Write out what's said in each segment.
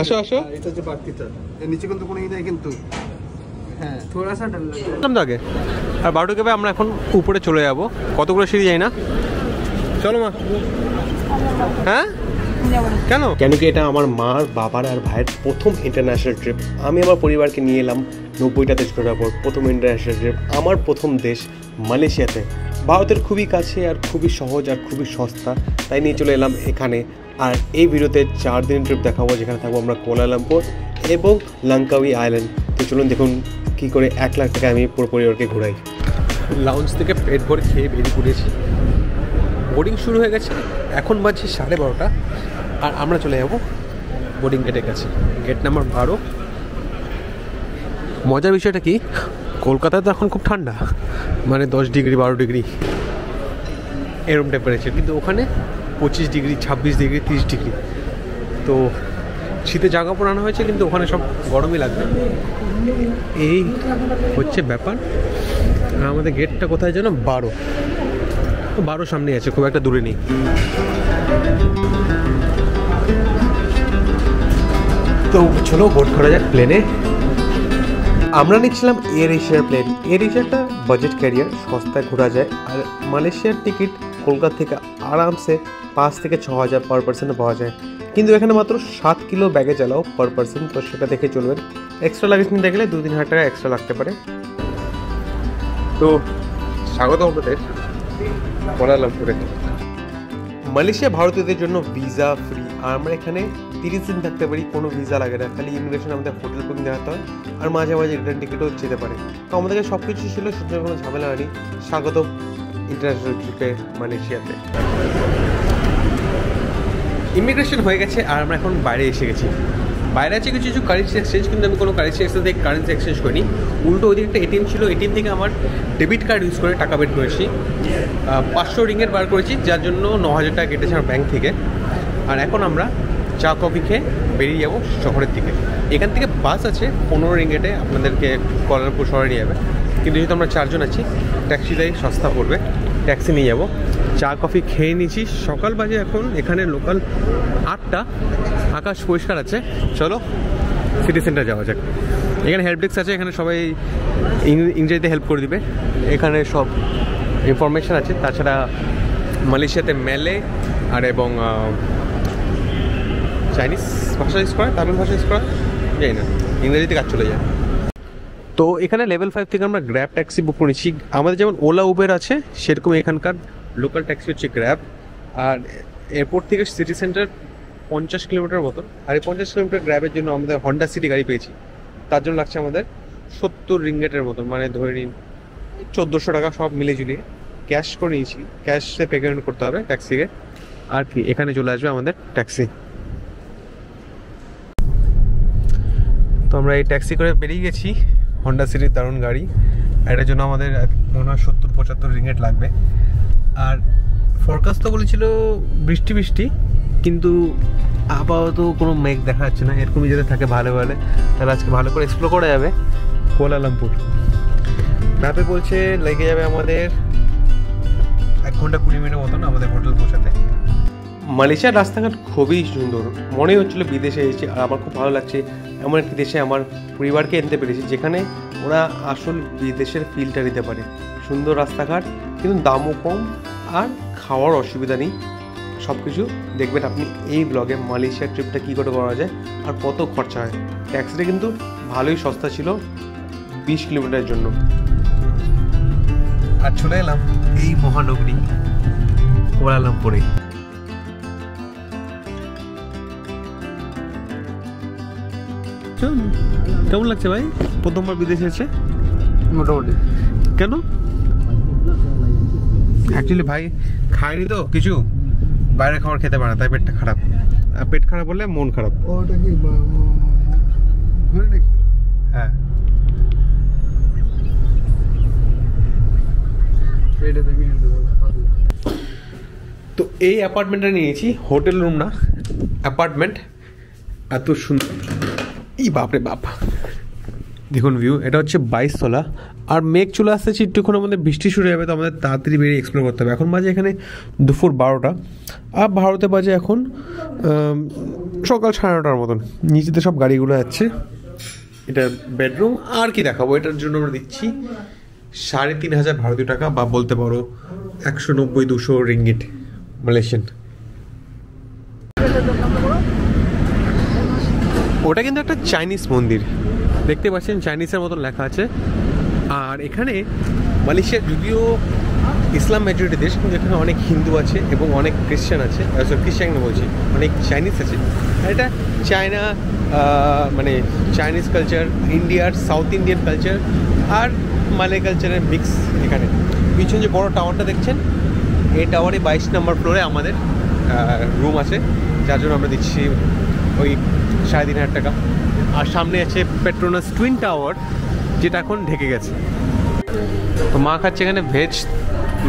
আসো আসো। এটা যে বাড়তিটা এর নিচে কিন্তু কোনো নেই কিন্তু। হ্যাঁ থোড়া সা ডাল লাগবে আগে। আর বারোটা কেবে আমরা এখন উপরে চলে যাব, কতগুলো সিঁড়ি যাই না। চলো মা। হ্যাঁ কেন? কেন কি এটা আমার মার বাবার আর ভাইয়ের প্রথম ইন্টারন্যাশনাল ট্রিপ। আমি আমার পরিবারকে নিয়ে এলাম 90টা দেশ ঘোরার পর প্রথম ইন্টারন্যাশনাল ট্রিপ। আমার প্রথম দেশ মালয়েশিয়াতে, ভারতের খুবই কাছে আর খুবই সহজ আর খুবই সস্তা, তাই নিয়ে চলে এলাম এখানে। আর এই ভিডিওতে 4 দিন ট্রিপ দেখাবো, যেখানে থাকবো আমরা কুয়ালালামপুর এবং লাঙ্কাউই আইল্যান্ড। তো চলুন দেখুন কী করে 1 লাখ টাকা আমি পুরো পরিবারকে ঘোরাই। লাউঞ্জ থেকে পেট ভরে খেয়ে বেরিয়ে পড়েছি, বোর্ডিং শুরু হয়ে গেছে। এখন বাজছে 12:30 আর আমরা চলে যাব বোর্ডিং গেটের কাছে, গেট নাম্বার 12। মজার বিষয়টা কি, কলকাতায় তো এখন খুব ঠান্ডা, মানে 10 ডিগ্রি 12 ডিগ্রি এরকম টেম্পারেচার, কিন্তু ওখানে 25 ডিগ্রি 26 ডিগ্রি 30 ডিগ্রি। তো শীতে জামা কাপড় আনা হয়েছে, কিন্তু ওখানে সব গরমই লাগবে। এই হচ্ছে ব্যাপার। আমাদের গেটটা কোথায় যেন 12 সামনে আছে, খুব একটা দূরে নেই। তো চলো বোর্ড করা যাক প্লেনে। আমরা নিচ্ছিলাম এয়ার এশিয়ার প্লেন। এয়ার এশিয়াটা বাজেট ক্যারিয়ার, সস্তায় ঘোরা যায়। আর মালয়েশিয়ার টিকিট কলকাতা থেকে আরামসে 5 থেকে 6 হাজার পার পার্সনে পাওয়া যায়, কিন্তু এখানে মাত্র 7 kilo baggage allow per person. তো সেটা দেখে চলবেন। এক্সট্রা লাগেজ নিতে গেলে 2-3 হাজার টাকা এক্সট্রা লাগতে পারে। তো স্বাগত আপনাদের কুয়ালালামপুরে। মালয়েশিয়া ভারতীয়দের জন্য ভিসা ফ্রি, আর আমরা এখানে 30 দিন থাকতে পারি, কোনো ভিসা লাগে না। খালি ইমিগ্রেশন আমাদের হোটেল বুকিং দেওয়াতে হয়, আর মাঝে মাঝে রিটার্ন টিকিটও যেতে পারে। তো আমাদেরকে সব কিছু ছিল, সুতরাং কোনো ঝামেলা হয়নি। স্বাগত ইন্টারন্যাশনাল ট্রিপে মালয়েশিয়াতে। ইমিগ্রেশন হয়ে গেছে আর আমরা এখন বাইরে এসে গেছি। বাইরে আছে কিছু কারেন্সি এক্সচেঞ্জ, কিন্তু আমি কোনো কারেন্সি এক্সচেঞ্জ থেকে কারেন্সি এক্সচেঞ্জ করিনি। উল্টো ওদিকে একটা এটিএম ছিল, এটিএম থেকে আমার ডেবিট কার্ড ইউজ করে টাকা বের করেছি। 500 রিঙ্গিট বার করেছি, যার জন্য 9,000 টাকা কেটেছে আমার ব্যাংক থেকে। আর এখন আমরা চা কফি খেয়ে বেরিয়ে যাবো শহরের দিকে। এখান থেকে বাস আছে 15 রিঙ্গিটে আপনাদেরকে কুয়ালালামপুর শহরে নিয়ে যাবে, কিন্তু যেহেতু আমরা 4 জন আছি, ট্যাক্সিটাই সস্তা পড়বে, ট্যাক্সি নিয়ে যাবো। চা কফি খেয়ে নিয়েছি। সকাল বাজে এখন, এখানে লোকাল 8টা, আকাশ পরিষ্কার আছে। চলো সিটি সেন্টার যাওয়া যাক। এখানে হেল্প ডেস্ক আছে, এখানে সবাই ইংরেজিতে হেল্প করে দিবে। এখানে সব ইনফরমেশান আছে। তাছাড়া মালয়েশিয়াতে ম্যালে আর এবং চাইনিজ ভাষা ইউজ করা, তামিল ভাষা ইউজ করা, জানি না, ইংরেজিতে কাজ চলে যায়। তো এখানে লেভেল 5 থেকে আমরা গ্র্যাব ট্যাক্সি বুক করেছি। আমাদের যেমন ওলা উবের আছে, সেরকম এখানকার লোকাল ট্যাক্সি হচ্ছে গ্র্যাব। আর এয়ারপোর্ট থেকে সিটি সেন্টার 50 কিলোমিটার মতন। আর এই 50 কিলোমিটার গ্র্যাবের জন্য আমাদের হন্ডা সিটি গাড়ি পেয়েছি, তার জন্য লাগছে আমাদের 70 রিঙ্গিটের মতন, মানে ধরে নিন 1400 টাকা সব মিলে ঝুলিয়ে। ক্যাশ করে নিয়েছি, ক্যাশে পেমেন্ট করতে হবে ট্যাক্সিকে। আর কি এখানে চলে আসবে আমাদের ট্যাক্সি। তো আমরা এই ট্যাক্সি করে বেরিয়ে গেছি। হন্ডা সিটির দারুণ গাড়ি, এটার জন্য আমাদের মনে হয় 70-75 রিঙ্গিট লাগবে। আর ফরকাস্ট তো বলেছিল বৃষ্টি, কিন্তু আপাতত কোনো মেঘ দেখা যাচ্ছে না। এরকমই যদি থাকে ভালো, তাহলে আজকে ভালো করে এক্সপ্লোর করা যাবে কুয়ালালামপুর। ম্যাপে বলছে লেগে যাবে আমাদের 1 ঘন্টা 20 মিনিটের মতন আমাদের হোটেল পৌঁছাতে। মালয়েশিয়ার রাস্তাঘাট খুবই সুন্দর, মনে হচ্ছিলো বিদেশে এসেছি। আর আমার খুব ভালো লাগছে এমন একটি দেশে আমার পরিবারকে আনতে পেরেছি, যেখানে ওরা আসল বিদেশের ফিলটা নিতে পারে। সুন্দর রাস্তাঘাট, কিন্তু দামও কম, আর খাওয়ার অসুবিধা নেই। সব কিছু দেখবেন আপনি এই ব্লগে। মালয়েশিয়ার ট্রিপটা কী করে করা যায় আর কত খরচা হয়। ট্যাক্সিটা কিন্তু ভালোই সস্তা ছিল 20 কিলোমিটারের জন্য। আর চলে এলাম এই মহানগরী কুয়ালালামপুরে। কেমন লাগছে ভাই, প্রথমবার বিদেশে এসে? মোটামুটি। কেন? অ্যাকচুয়ালি ভাই খায়নি তো কিছু, বাইরে খাবার খেতে পারে না, তাই পেটটা খারাপ। আর পেট খারাপ হলে মন খারাপ। ওটা কি ঘুরে নাকি? হ্যাঁ, তো এই অ্যাপার্টমেন্টটা নিয়েছি, হোটেল রুম না, অ্যাপার্টমেন্ট। এত সুন্দর, ই বাপরে বাপ, দেখুন ভিউ, এটা হচ্ছে 22 তলা। আর মেঘ চলে আসতেছে, একটুক্ষণ আমাদের বৃষ্টি শুরু যাবে, তো আমাদের তাড়াতাড়ি বেরিয়ে এক্সপ্লোর করতে হবে। এখন বাজে এখানে দুপুর 12টা, আর ভারতে বাজে এখন সকাল 9:30টার মতন। নিচেতে সব গাড়িগুলো যাচ্ছে। এটা বেডরুম। আর কি দেখাবো, এটার জন্য আমরা দিচ্ছি 3,500 ভারতীয় টাকা, বা বলতে পারো 190-200 রিঙ্গিট মালয়েশিয়ান। ওটা কিন্তু একটা চাইনিজ মন্দির, দেখতে পাচ্ছেন চাইনিজের মতন লেখা আছে। আর এখানে মালয়েশিয়া যদিও ইসলাম মেজরিটি দেশ, কিন্তু এখানে অনেক হিন্দু আছে এবং অনেক খ্রিশ্চান আছে, খ্রিশ্চান বলছি, অনেক চাইনিজ আছে। আর এটা চায়না, মানে চাইনিজ কালচার, ইন্ডিয়ার সাউথ ইন্ডিয়ান কালচার আর মালয় কালচারের মিক্স এখানে। পিছনে যে বড় টাওয়ারটা দেখছেন, এই টাওয়ারে 22 নম্বর ফ্লোরে আমাদের রুম আছে, যার জন্য আমরা দিচ্ছি ওই 3,500 টাকা। আর সামনে আছে পেট্রোনাস টুইন টাওয়ার, যেটা এখন ঢেকে গেছে। তো মা খাচ্ছে এখানে ভেজ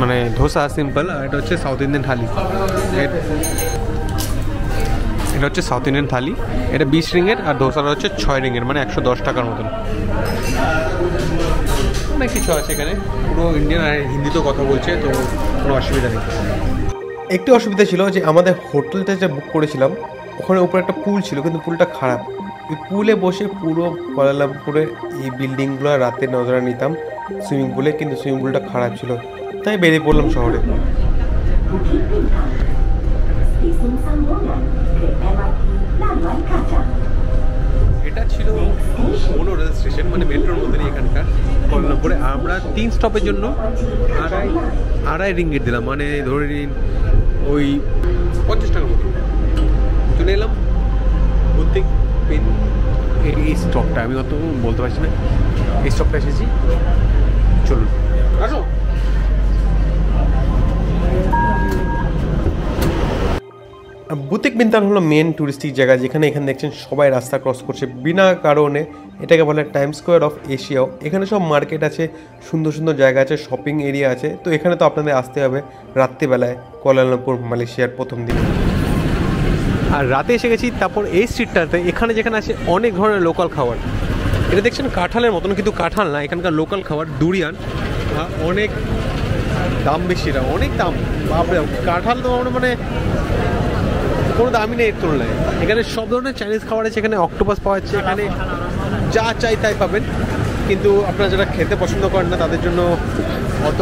মানে ধোসা সিম্পল, আর এটা হচ্ছে সাউথ ইন্ডিয়ান থালি। এটা হচ্ছে সাউথ ইন্ডিয়ান থালি, এটা 20 রিঙ্গিট, আর ধোসাটা হচ্ছে 6 রিঙ্গিট, মানে 110 টাকার মতন। অনেক কিছু আছে এখানে, পুরো ইন্ডিয়ান আর হিন্দিতেও কথা বলছে, তো কোনো অসুবিধা নেই। একটু অসুবিধা ছিল যে আমাদের হোটেলটা যে বুক করেছিলাম, ওখানে উপরে একটা পুল ছিল, কিন্তু পুলটা খারাপ। এই পুলে বসে পুরো কুয়ালালামপুরের এই বিল্ডিংগুলো রাতে নজরা নিতাম সুইমিং পুলে, কিন্তু সুইমিং পুলটা খারাপ ছিল, তাই বেরিয়ে পড়লাম শহরে। এটা ছিল কোনো রেল স্টেশন, মানে মেট্রোর মধ্যে এখানকার কুয়ালালামপুরে। আমরা 3 স্টপের জন্য আড়াই রিঙ্গিট দিলাম, মানে ধরে নিন ওই 50 টাকার মতো। চলে এলাম বুতিক পিন, এই স্টপটা আমি অত বলতে পারছি না, এই স্টপটা এসেছি। চলুন আসো। বুতিক বিন্তান হলো মেন টুরিস্টিক জায়গা, যেখানে এখানে দেখছেন সবাই রাস্তা ক্রস করছে বিনা কারণে। এটাকে বলে টাইম স্কোয়ার অফ এশিয়াও। এখানে সব মার্কেট আছে, সুন্দর সুন্দর জায়গা আছে, শপিং এরিয়া আছে। তো এখানে তো আপনাদের আসতে হবে রাত্রিবেলায়, কুয়ালালামপুর মালয়েশিয়ার প্রথম দিন। আর রাতে এসে গেছি, তারপর এই স্ট্রিটটাতে এখানে যেখানে আছে অনেক ধরনের লোকাল খাবার। এটা দেখছেন কাঁঠালের মতন, কিন্তু কাঁঠাল না, এখানকার লোকাল খাবার ডুরিয়ান। অনেক দাম বেশি, এটা অনেক দাম, বাপরে। কাঁঠাল তো আমরা মানে কোনো দামই নেই এর তুলনায়। এখানে সব ধরনের চাইনিজ খাবার আছে, এখানে অক্টোপাস পাওয়া যাচ্ছে, এখানে যা চাই তাই পাবেন। কিন্তু আপনারা যারা খেতে পছন্দ করেন না তাদের জন্য অত,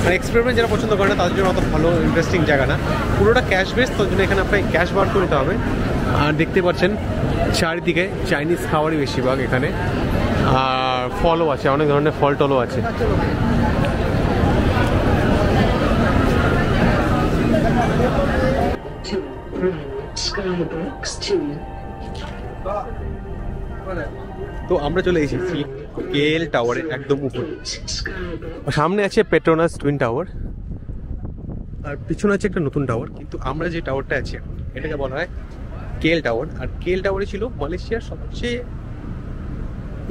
মানে এক্সপেরিমেন্ট যারা পছন্দ করেন না তাদের জন্য অত ভালো ইন্টারেস্টিং জায়গা না। পুরোটা ক্যাশ বেস, তার জন্য এখানে আপনাকে ক্যাশ বার করতে হবে। আর দেখতে পাচ্ছেন চারিদিকে চাইনিজ খাবারই বেশিরভাগ এখানে। আর ফলও আছে, অনেক ধরনের ফল টলও আছে। তো আমরা চলে এসেছি কেএল টাওয়ারে একদম উপরে। সামনে আছে পেট্রোনাস টুইন টাওয়ার, আর পিছনে আছে একটা নতুন টাওয়ার। কিন্তু আমরা যে টাওয়ারটা আছে এটাকে বলা হয় কেএল টাওয়ার। আর কেএল টাওয়ারে ছিল মালয়েশিয়ার সবচেয়ে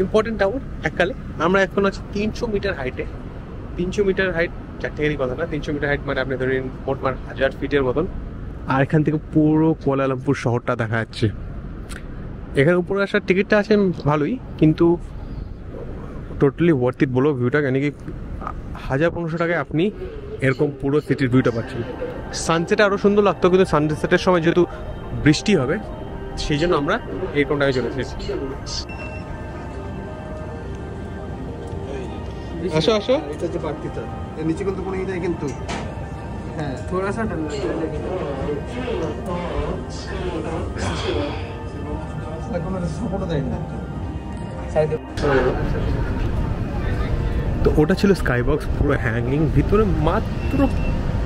ইম্পর্টেন্ট টাওয়ার এককালে। আমরা এখন আছি 300 মিটার হাইটে। 300 মিটার হাইট চারটেখানি কথা না, 300 মিটার হাইট মানে আপনি ধরেন মোটমাট 1000 ফিটের মতন। আর এখান থেকে পুরো কুয়ালালামপুর শহরটা দেখা যাচ্ছে। এখানে উপরে আসার টিকিটটা আছে ভালোই, কিন্তু টোটালি ওয়ার্থ ইট বলো ভিউটা, কেন কি 1500 টাকায় আপনি এরকম পুরো সিটির ভিউটা পাচ্ছেন। সানসেট আরও সুন্দর লাগতো, কিন্তু সানসেটের সময় যেহেতু বৃষ্টি হবে সেই জন্য আমরা এরকম টাকায় চলে এসেছি। আসো আসো। এটা যে বাড়তিটা এর নিচে কিন্তু কোনো নেই, কিন্তু হ্যাঁ थोड़ा सा डल रहा है, কোনো সাপোর্ট দেয় না সাইডে। তো ওটা ছিল স্কাই বক্স, পুরো হ্যাঙ্গিং। ভিতরে মাত্র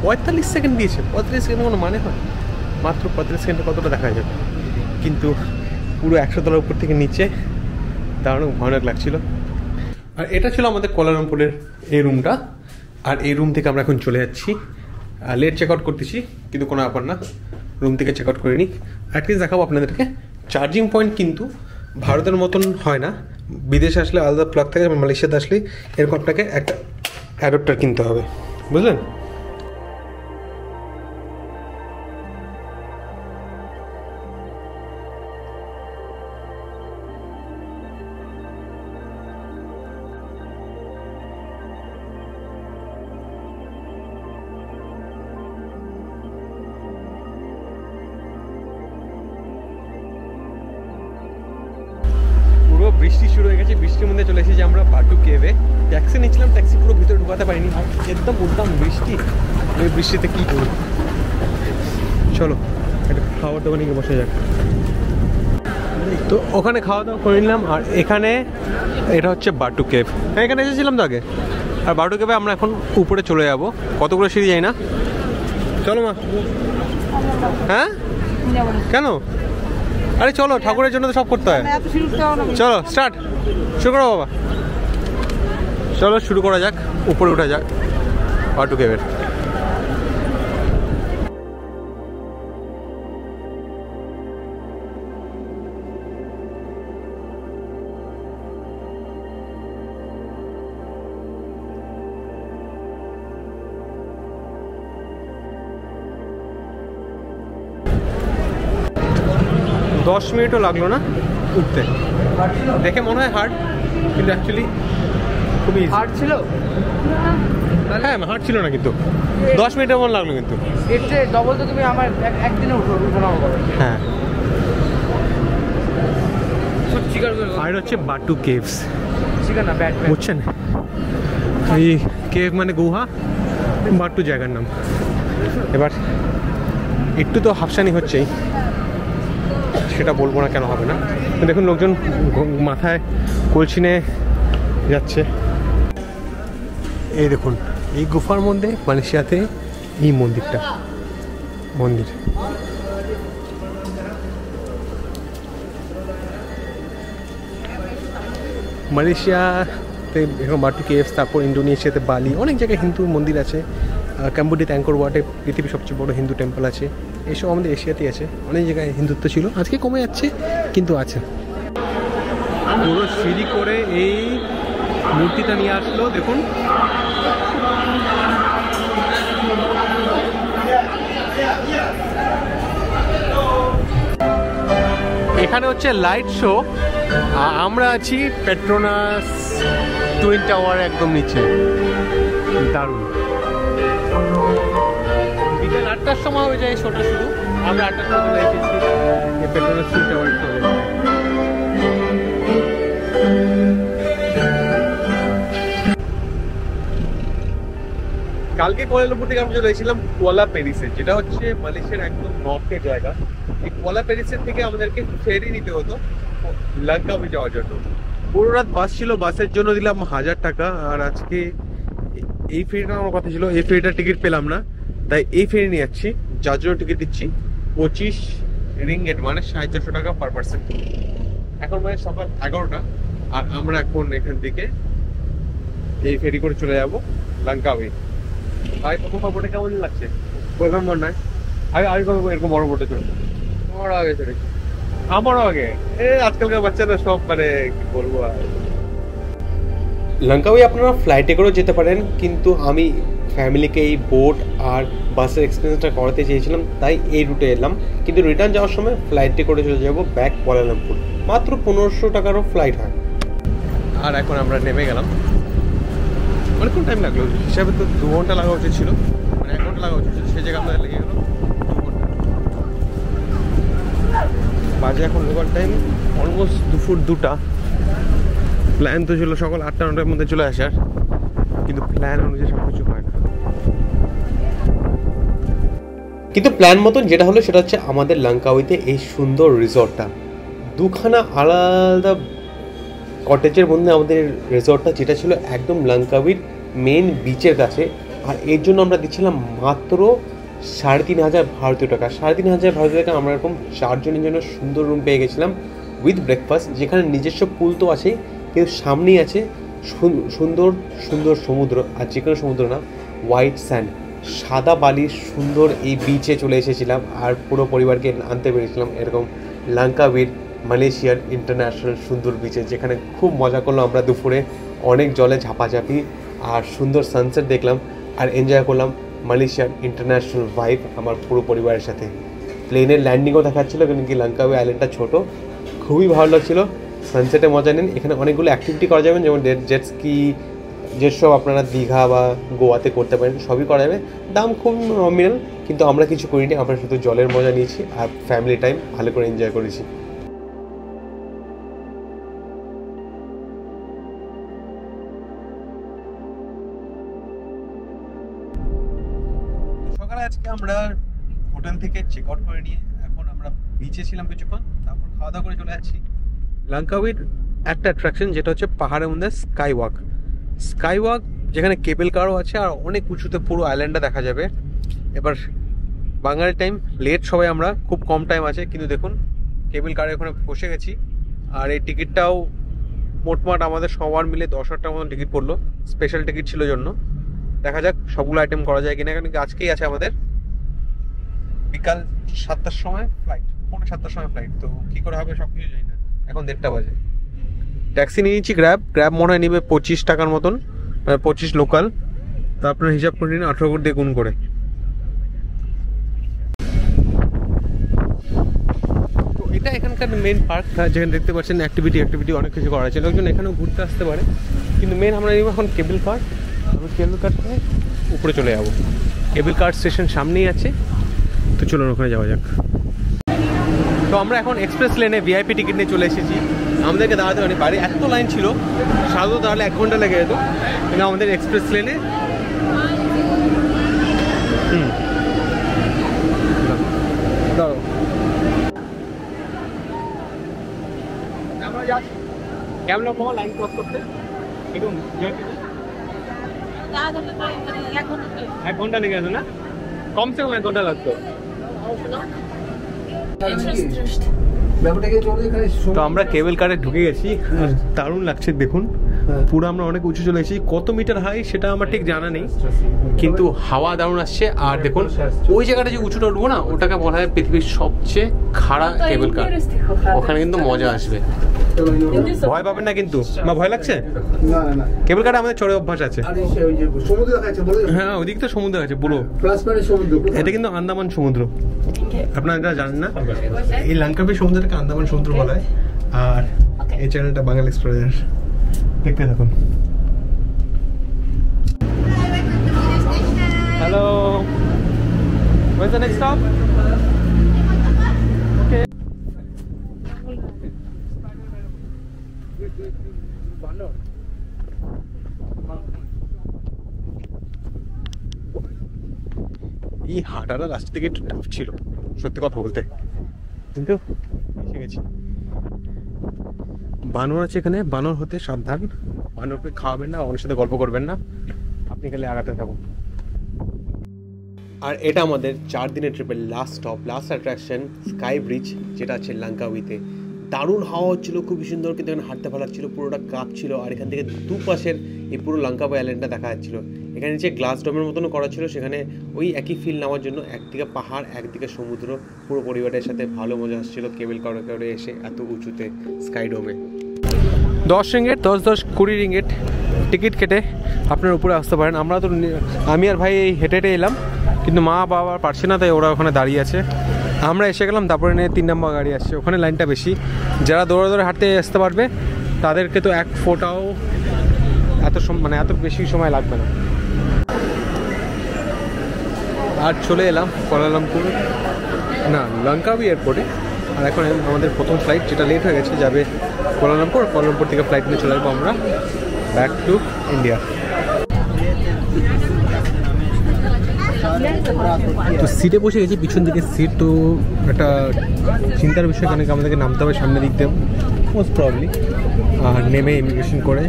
45 সেকেন্ড দিয়েছে। 45 সেকেন্ড কোনো মানে হয়? মাত্র 45 সেকেন্ডে কতটা দেখা যাবে, কিন্তু পুরো 100 তলার উপর থেকে নিচে দাঁড়ানো ভয়ানক লাগছিল। আর এটা ছিল আমাদের কুয়ালালামপুরের এই রুমটা। আর এই রুম থেকে আমরা এখন চলে যাচ্ছি, লেট চেক আউট করতেছি, কিন্তু কোনো ব্যাপার না, রুম থেকে চেক আউট করে নিই। অ্যাটলিস্ট দেখাবো আপনাদেরকে চার্জিং পয়েন্ট কিন্তু ভারতের মতন হয় না। বিদেশে আসলে আলাদা প্লাগ থাকে, মালয়েশিয়াতে আসলে এরকম আপনাকে একটা অ্যাডাপ্টার কিনতে হবে, বুঝলেন? বৃষ্টি শুরু হয়ে গেছে, বৃষ্টির মধ্যে চলে এসেছি আমরা বাটু কেভে। ট্যাক্সি নিচ্ছিলাম, ট্যাক্সি পুরো ভিতরে ঢুকাতে পারিনি, একদম উদ্দাম বৃষ্টি। ওই বৃষ্টিতে কী করব, চলো একটা খাওয়ার দোকানে গিয়ে বসে যাক। তো ওখানে খাওয়া দাওয়া করে নিলাম। আর এখানে এটা হচ্ছে বাটু কেভ, হ্যাঁ এখানে এসেছিলাম তো আগে। আর বাটু কেভে আমরা এখন উপরে চলে যাব, কতগুলো সিঁড়ি যাই না, চলো মা। হ্যাঁ কেন? আরে চলো, ঠাকুরের জন্য তো সব করতে হয়। চলো স্টার্ট, শুরু করো বাবা, চলো শুরু করা যাক, উপরে উঠা যাক বাটু কেভের। 10 মিনিটও লাগলো না উঠতে। দেখে মনে হয় হার্ড, কিন্তু অ্যাকচুয়ালি খুবই হার্ড ছিল। হ্যাঁ হার্ড ছিল না, কিন্তু 10 মিনিটের মতো লাগলো। কিন্তু এর চেয়ে ডবল তো তুমি আমার একদিনে উঠানো করো। হ্যাঁ, আর হচ্ছে বাটু কেভস, চিকেন না ব্যাট বুঝছেন? এই কেভ মানে গুহা, বাটু জায়গার নাম। এবার একটু তো হাফসানি হচ্ছেই, সেটা বলবো না কেন হবে না। দেখুন লোকজন মাথায় কলসি নিয়ে যাচ্ছে। এই দেখুন এই গুফার মধ্যে মালয়েশিয়াতে এই মন্দির মালয়েশিয়াতে এরকম বাটু কেভস, তারপর ইন্দোনেশিয়াতে বালি, অনেক জায়গায় হিন্দু মন্দির আছে। ক্যাম্বোডিয়াতে অ্যাঙ্কর ওয়াটে পৃথিবীর সবচেয়ে বড় হিন্দু টেম্পল আছে। এইসব আমাদের এশিয়াতেই আছে, অনেক জায়গায় হিন্দুত্ব ছিল, আজকে কমে যাচ্ছে কিন্তু আছে। পুরো সিঁড়ি করে এই মূর্তিটা নিয়ে আসলো, দেখুন। এখানে হচ্ছে লাইট শো, আমরা আছি পেট্রোনাস টুইন টাওয়ার একদম নিচে। দারুণ। বিকেল 8টার সময় হয়ে যায় শোটা শুরু, আমরা 8টার সময় চলে এসেছি পেট্রোনাস টুইন টাওয়ার। কালকে কুয়ালালামপুর থেকে আমি চলে এসেছিলাম কুয়ালা প্যারিসে, যেটা হচ্ছে মালয়েশিয়ার একদম নর্থের জায়গা। এই কুয়ালা প্যারিসের থেকে আমাদেরকে ফেরি নিতে হতো লাঙ্কাউই যাওয়ার জন্য। পুরো রাত বাস ছিল, বাসের জন্য দিলাম 1000 টাকা। আর আজকে এই ফেরিটা আমার কথা ছিল, এই ফেরিটার টিকিট পেলাম না, তাই এই ফেরি নিয়ে যাচ্ছি, যার জন্য টিকিট দিচ্ছি 25 রিঙ্গিট, মানে 450 টাকা পার পার্সন। এখন মানে সকাল 11টা, আর আমরা এখন এখান থেকে এই ফেরি করে চলে যাবো লাঙ্কাউই। ভাই তোমার বোটে কেমন লাগছে? প্রথম বার নয়, আমি কবে এরকম বড় বোটে চলছে? আমারও আগে চলেছি। আমারও আগে। আজকালকার বাচ্চারা সব মানে কি বলবো। লাঙ্কাউই আপনারা ফ্লাইটে করেও যেতে পারেন, কিন্তু আমি ফ্যামিলিকে এই বোট আর বাসের এক্সপিরিয়েন্সটা করাতে চেয়েছিলাম, তাই এই রুটে এলাম। কিন্তু রিটার্ন যাওয়ার সময় ফ্লাইটে করে চলে যাবো ব্যাক কুয়ালালামপুর। মাত্র 1500 টাকারও ফ্লাইট হয়। আর এখন আমরা নেমে গেলাম। অনেকক্ষণ টাইম লাগলো, হিসাবে তো 2 ঘন্টা লাগা উচিত ছিল, মানে 1 ঘন্টা লাগা উচিত ছিল, সেই জায়গায় আমাদের লেগে গেলো 2 ঘন্টা। বাজে এখন লোকাল টাইম অলমোস্ট দুপুর 2টা। প্ল্যান তো ছিল সকাল 8টা-9টার মধ্যে চলে আসার, কিন্তু প্ল্যান অনুযায়ী সব কিছু হয় না। কিন্তু প্ল্যান মতন যেটা হলো সেটা হচ্ছে আমাদের লাঙ্কাউইতে এই সুন্দর রিসর্টটা, দুখানা আলাদা কটেজের মধ্যে আমাদের রিসর্টটা, যেটা ছিল একদম লাঙ্কাউইর মেন বিচের কাছে। আর এর জন্য আমরা দিচ্ছিলাম মাত্র 3500 ভারতীয় টাকা। 3500 ভারতীয় টাকা আমরা এরকম 4 জনের জন্য সুন্দর রুম পেয়ে গেছিলাম উইথ ব্রেকফাস্ট, যেখানে নিজস্ব পুল তো আছেই, কিন্তু সামনেই আছে সুন্দর সুন্দর সমুদ্র। আর যে কোনো সমুদ্র না, হোয়াইট স্যান্ড, সাদা বালির সুন্দর এই বিচে চলে এসেছিলাম। আর পুরো পরিবারকে আনতে পেরেছিলাম এরকম লাঙ্কাউইর মালয়েশিয়ার ইন্টারন্যাশনাল সুন্দর বিচে, যেখানে খুব মজা করলাম আমরা দুপুরে। অনেক জলে ঝাপাঝাপি আর সুন্দর সানসেট দেখলাম, আর এনজয় করলাম মালয়েশিয়ার ইন্টারন্যাশনাল ভাইব আমার পুরো পরিবারের সাথে। প্লেনের ল্যান্ডিংও দেখাচ্ছিলো, কিন্তু কি লাঙ্কাউই আইল্যান্ডটা ছোটো, খুবই ভালো লাগছিলো। সানসেটে মজা নিন। এখানে অনেকগুলো অ্যাক্টিভিটি করা যাবে, যেমন জেট স্কি, যেসব আপনারা দীঘা বা গোয়াতে করতে পারেন, সবই করা যাবে। দাম খুব নমিনাল, কিন্তু আমরা কিছু করিনি, আমরা শুধু জলের মজা নিয়েছি আর ফ্যামিলি টাইম ভালো করে এনজয় করেছি। আমরা হোটেল থেকে চেক আউট করে নিয়ে এখন আমরা বিচে ছিলাম কিছুক্ষণ, তারপর খাওয়া দাওয়া করে চলে যাচ্ছি। লাঙ্কাউইর একটা অ্যাট্রাকশন যেটা হচ্ছে পাহাড়ের মধ্যে স্কাই ওয়াক, যেখানে কেবল কারও আছে আর অনেক উঁচুতে পুরো আইল্যান্ডটা দেখা যাবে। এবার বাঙালি টাইম লেট, সবাই আমরা খুব কম টাইম আছে, কিন্তু দেখুন কেবল কারে ওখানে বসে গেছি। আর এই টিকিটটাও মোটমাট আমাদের সবার মিলে 10,000 টাকার মতন টিকিট পড়লো, স্পেশাল টিকিট ছিল জন্য। দেখা যাক সবগুলো আইটেম করা যায় কিনা, কারণ আজকেই আছে আমাদের বিকাল 7টার সময় ফ্লাইট, 7:45 সময় ফ্লাইট। তো কী করে হবে সব কিছু জানি না, এখন 1:30 বাজে। ট্যাক্সি নিয়ে নিচ্ছি, গ্র্যাব মনে হয় নেবে 25 টাকার মতন, 25 লোকাল। তো আপনার হিসাব করে নিন 18 করে দিয়ে গুণ করে। তো এটা এখানকার মেন পার্ক, যেখানে দেখতে পাচ্ছেন অ্যাক্টিভিটি অনেক কিছু করা আছে, লোকজন এখানেও ঘুরতে আসতে পারে। কিন্তু মেন আমরা নিব এখন কেবল কার। আমি কেবল কার থেকে উপরে চলে যাবো, কেবল কার স্টেশন সামনেই আছে। তো চলুন ওখানে যাওয়া যাক। তো আমরা এখন এক্সপ্রেস লেনে ভিআইপি টিকিট নিয়ে চলে এসেছি। আমাদেরকে দাঁড়াতে পারি, বাইরে এত লাইন ছিল, সাধারণত তাহলে 1 ঘন্টা লেগে যেত, কিন্তু আমাদের এক্সপ্রেস লেনে দাঁড়ো কেমন লোক লাইন ক্রস করতে একদম 1 ঘন্টা লেগে যেত না, কমসে কম 1 ঘন্টা লাগতো। তো আমরা কেবল কারে ঢুকে গেছি, দারুণ লাগছে দেখুন। পুরো আমরা অনেক উঁচু চলে এসেছি, কত মিটার হাই সেটা আমার ঠিক জানা নেই, কিন্তু হাওয়া দারুণ আসছে। আর দেখুন ওই জায়গাটা যে উঁচুটা উঠবো না, ওটাকে বলা হয় পৃথিবীর সবচেয়ে খাড়া কেবল কার। ওখানে কিন্তু মজা আসবে, ভয় পাবেন না কিন্তু। মা ভয় লাগছে? কেবল কারে আমাদের চড়ে অভ্যাস আছে। হ্যাঁ ওদিক তো সমুদ্র আছে পুরো, এটা কিন্তু আন্দামান সমুদ্র, আপনারা জানেন না। এই লাঙ্কাউই সমুদ্রটাকে আন্দামান সমুদ্র বলা হয়। আর এই চ্যানেলটা বাঙালি এক্সপ্লোরার, দেখতে থাকুন। Hello, where's the next stop? Okay. এই হাঁটাটা রাস্তা থেকে একটু টাফ ছিল সত্যি কথা বলতে, কিন্তু এসে গেছি। বানর আছে এখানে, বানর হতে সাবধান, বানরকে খাওয়াবেন না, ওর সাথে গল্প করবেন না, আপনি খালি আগাতে থাকুন। আর এটা আমাদের 4 দিনের ট্রিপের last stop, last attraction sky bridge, যেটা আছে লাঙ্কাউইতে। দারুণ হাওয়া হচ্ছিল, খুবই সুন্দর, কিন্তু এখানে হাঁটতে ভালো লাগছিল, পুরোটা কাঁপছিল। আর এখান থেকে দুপাশের এই পুরো লাঙ্কাউই আইল্যান্ডটা দেখা যাচ্ছিল। এখানে যে গ্লাস ডোমের মতনও করা ছিল, সেখানে ওই একই ফিল নেওয়ার জন্য একদিকে পাহাড় একদিকে সমুদ্র, পুরো পরিবারের সাথে ভালো মজা আসছিল কেবল কারে এসে এত উঁচুতে স্কাই ডোমে। 10 রিঙ্গিট, 10, 20 রিঙ্গিট টিকিট কেটে আপনার উপরে আসতে পারেন। আমরা তো আমি আর ভাই হেঁটে হেঁটে এলাম, কিন্তু মা বাবা পারছে না, তাই ওরা ওখানে দাঁড়িয়ে আছে। আমরা এসে গেলাম, তারপরে নিয়ে 3 নম্বর গাড়ি আসছে, ওখানে লাইনটা বেশি। যারা দৌড়ে দৌড়ে হাঁটতে আসতে পারবে তাদেরকে তো এক ফোটাও এত বেশি সময় লাগবে না। আর চলে এলাম কুয়ালালামপুর না লাঙ্কাউই এয়ারপোর্টে। আর এখন আমাদের প্রথম ফ্লাইট, যেটা লেট হয়ে গেছে, যাবে কুয়ালালামপুর থেকে ফ্লাইট নিয়ে চলে যাবো আমরা ব্যাক টু ইন্ডিয়া। তো সিটে বসে গেছি, পিছন দিকে সিট। তো একটা চিন্তার বিষয়, কারণ আমাদেরকে নামতে হবে সামনের দিক দিয়ে মোস্ট প্রবলি, আর নেমে ইমিগ্রেশন করে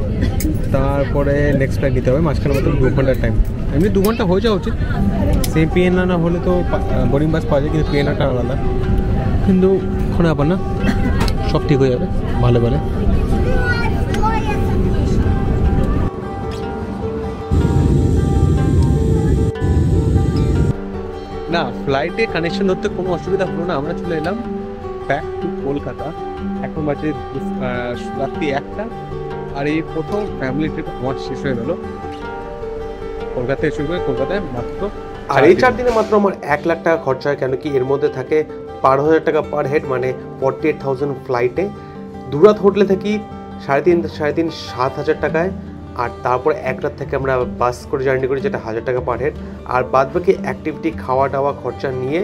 তারপরে নেক্সট ফ্লাইট নিতে হবে। মাঝখানে মতো 2 ঘন্টার টাইম, এমনি 2 ঘন্টা হয়ে যাওয়া উচিত। সেই পিএনআর না হলে তো বোরিং বাস পাওয়া যায়, কিন্তু পিএনআরটা আলাদা। কিন্তু ওখানে আবার না, সব ঠিক হয়ে যাবে ভালো ভালো। না ফ্লাইটে কানেকশন ধরতে কোনো অসুবিধা হলো না, আমরা চলে এলাম ব্যাক টু কলকাতা। এখন বাজে রাত্রি 1টা। আর এই প্রথম ফ্যামিলি ট্রিপ আমার শেষ হয়ে গেল কলকাতায় এসে, কলকাতায় মাত্র। আর এই 4 দিনে মাত্র আমার 1 লাখ টাকা খরচা হয়, কেন কি এর মধ্যে থাকে 12,000 টাকা পার হেড, মানে 48,000 ফ্লাইটে। দুরাত হোটেলে থাকি 7,500 টাকায়। আর তারপর 1 রাত থেকে আমরা বাস করে জার্নি করি, যেটা 1000 টাকা পার হেড। আর বাদ বাকি অ্যাক্টিভিটি খাওয়া দাওয়া খরচা নিয়ে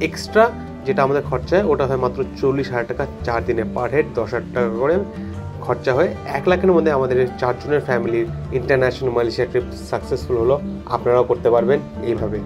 এক্সট্রা যেটা আমাদের খরচা হয়, ওটা হয় মাত্র 40,000 টাকা 4 দিনে পার হেড। 10,000 টাকা করে খরচা হয়। 1 লাখের মধ্যে আমাদের 4 জনের ফ্যামিলির ইন্টারন্যাশনাল মালয়েশিয়া ট্রিপ সাকসেসফুল হলো। আপনারাও করতে পারবেন এইভাবে।